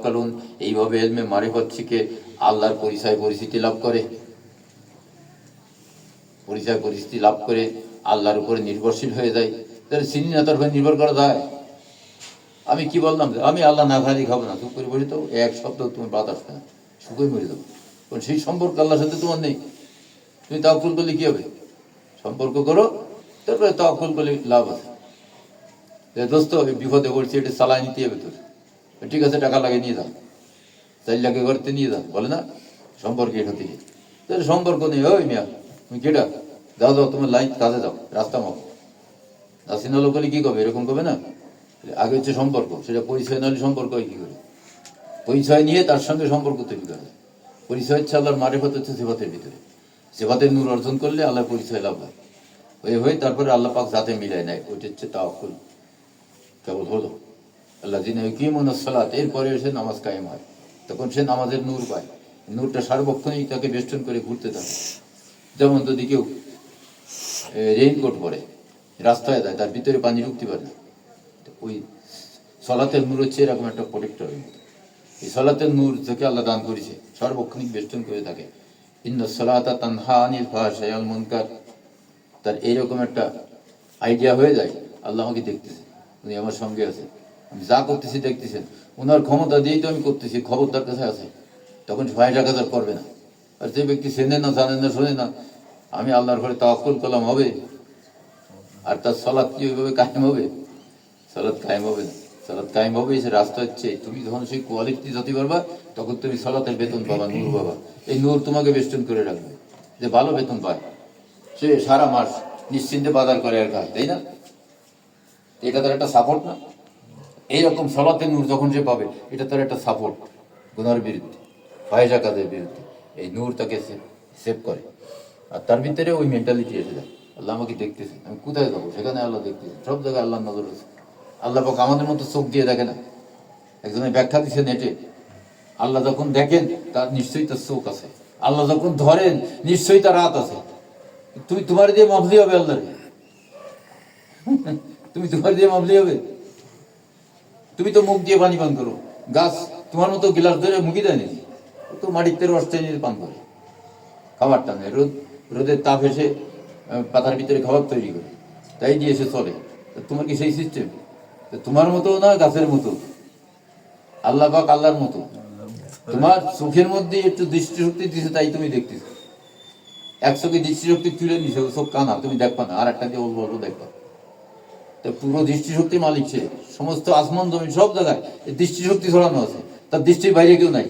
ইয়াতাওয়াক্কালুন, এইভাবে ইলমে মারিফত শিখে আল্লাহর পরিচয় পরিচিতি লাভ করে, পরিচয় পরিচিতি লাভ করে আল্লাহর উপরে নির্ভরশীল হয়ে যায়। তাহলে চিনি না তার উপরে নির্ভর করা যায়? আমি কি বললাম, আমি আল্লাহ না খালি খাবো না, চুপ করে বসে তো এক সপ্তাহ তোমার বাদ আসবে না, শুকুই মরে যাবো। কারণ সেই সম্পর্ক আল্লাহর সাথে তোমার নেই। তুমি তাওয়াক্কুল করলে কি হবে? সম্পর্ক করো, তারপরে তাওয়াক্কুল করলে লাভ আছে। দোস্ত বিপদে পড়ছি, এটা চালায় নিতে হবে তোর, ঠিক আছে টাকা লাগে নিয়ে যাও, 4 লাখে করতে নিয়ে যাও, বলে না সম্পর্কে এটা থেকে। তাহলে সম্পর্ক নেই, ওই মিয়া তুমি কেটা, যাও যাও তোমার লাইন কাজে যাও, রাস্তা মাপ নাসিনা লোক কি করবে, এরকম করবে না। আগে হচ্ছে সম্পর্ক, সেটা পরিচয় নাহলে সম্পর্ক হয় কি করে? পরিচয় নিয়ে তার সঙ্গে সম্পর্ক তৈরি করা। পরিচয় হচ্ছে আল্লাহর মারিফত, হচ্ছে সিফাতের ভিতরে। সিফাতের নূর অর্জন করলে আল্লাহর পরিচয় লাভ হয়, হয়ে তারপরে আল্লাহ পাক যাতে মিলায় নেয়, ওইটা হচ্ছে তাওয়াক্কুল। কেবল হলো আল্লাহ যিনি ইউকিমুনা সালাত, এরপরে সে নামাজ কায়েম হয়, তখন সে নামাজের নূর পায়। নূরটা সার্বক্ষণিক তাকে বেষ্টন করে ঘুরতে থাকে। যেমন যদি কেউ রেইনকোট পরে রাস্তায় যায়, তার ভিতরে পানি ঢুকতে পারে না, ওই সলাতের নূর হচ্ছে এরকম একটা প্রোটেক্টরের মতো। এই সলাতের নূর থেকে আল্লাহ দান করেছে, সার্বক্ষণিক বেষ্টন করে থাকে। ইন্নাস সালাতা তানহা আনিল ফাহশাই ওয়াল মুনকার। তার এইরকম একটা আইডিয়া হয়ে যায়, আল্লাহ আমাকে দেখতেছে, উনি আমার সঙ্গে আছে, আমি যা করতেছি দেখতেছেন, ওনার ক্ষমতা দিয়েই তো আমি করতেছি, খবর তার কাছে আছে, তখন ভয় টাকা তার করবে না। আর যে ব্যক্তি চেনে না, জানে না, শোনে না, আমি আল্লাহর ঘরে তাওয়াক্কুল করলাম হবে, আর তার সালাত কি ওইভাবে কায়েম হবে? সালাত কায়েম হবে না। সালাত কায়েম হবে, সে রাস্তা হচ্ছে, তুমি যখন সেই কোয়ালিটি যত পারবা, তখন তুমি সালাতের বেতন পাবা, নূর পাবা। এই নূর তোমাকে বেষ্টন করে রাখবে, যে ভালো বেতন পায়, সে সারা মাস নিশ্চিন্তে বাজার করে আর খায়, তাই না? এটা তার একটা সাপোর্ট না? এইরকম সলাতের নূর যখন সে পাবে, এটা তার একটা সাপোর্ট গুনার বিরুদ্ধে, ফাহেসা কাজের বিরুদ্ধে। এই নূর তাকে সেভ করে, আর তার ভিতরে ওই মেন্টালিটি এসে যায়, আল্লাহ আমাকে দেখতেছে, আমি কোথায় যাবো, সেখানে আল্লাহ দেখতেছে, সব জায়গায় আল্লাহ নজর আছে। আল্লাহ পাক আমাদের মতো চোখ দিয়ে দেখে না। একজনের ব্যাখ্যা দিচ্ছে নেটে, আল্লাহ যখন দেখেন তার নিশ্চয়ই তার চোখ আছে, আল্লাহ যখন ধরেন নিশ্চয়ই তার হাত আছে। তুমি তোমার দিয়ে মাপলি হবে আল্লাহর? তুমি তোমার দিয়ে মাপলি হবে? তুমি তো মুখ দিয়ে পানি পান করো, গাছ তোমার মতো গিলাস ধরে মুখি দেয় নাকি? তো মাটির তেরো অস্ট্রে নিয়ে পান করে, খাবার টানে, রোদের তাপ এসে পাতার ভিতরে খাবার তৈরি করে, তাই দিয়ে এসে চলে। তোমার কি সেই সিস্টেম? তোমার মতো না, গাছের মতো। আল্লাহ পাক আল্লাহর মতো। তোমার চোখের মধ্যে একটু দৃষ্টিশক্তি দিছে, তাই তুমি দেখতেছো। এক চোখে দৃষ্টিশক্তি তুলে নিছে, চোখ কানা, তুমি দেখবা না, আর একটা দিয়ে অল্প অল্প দেখবা। তো পুরো দৃষ্টিশক্তি মালিক সে, সমস্ত আসমান জমিন সব জায়গায় দৃষ্টিশক্তি ছড়ানো আছে, তার দৃষ্টির বাইরে কেউ নাই।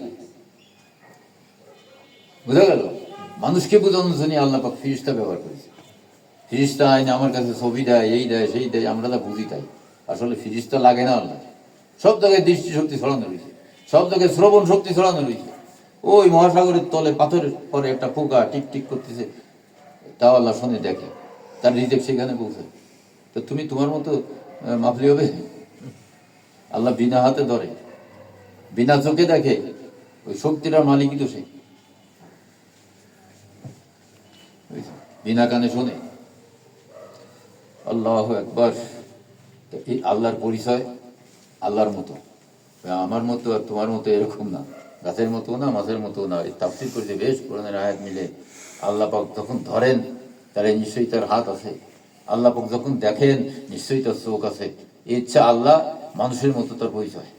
বুঝা গেল? মানুষকে বোঝানোর জন্য আল্লাহ পাক ফিরিস্তা ব্যবহার করেছে। ফিরিস্তা আইনে আমার কাছে ছবি দেয়, এই দেয়, সেই দেয়, আমরা তা বুঝি তাই। আসলে ফিরিস্তা লাগে না আল্লাহ। সব জায়গায় দৃষ্টিশক্তি ছড়ানো রয়েছে, সব জায়গায় শ্রবণ শক্তি ছড়ানো রয়েছে। ওই মহাসাগরের তলে পাথরের পরে একটা পোকা টিক টিক করতেছে, তাও আল্লাহ শুনে দেখে, তার রিজেক্ট সেখানে পৌঁছায়। তো তুমি তোমার মতো মাপলি হবে? আল্লাহ বিনা হাতে ধরে, বিনা চোখে দেখে, ওই শক্তিটার মালিকই তো সে। বিনা কানে শোনে। আল্লাহু আকবার। এই আল্লাহর পরিচয় আল্লাহর মতো, আমার মতো আর তোমার মতো এরকম না, গাছের মতো না, মাছের মতো না। এই তাফসীর করেছে বেশ কোরআনের আয়াত মিলে। আল্লাহ পাক যখন ধরেন, তাহলে নিশ্চয়ই তার হাত আছে। আল্লাহ পাক যখন দেখেন, নিশ্চয়ই তার চোখ আছে। এই ইচ্ছা আল্লাহ মানুষের মতো তার পরিচয়।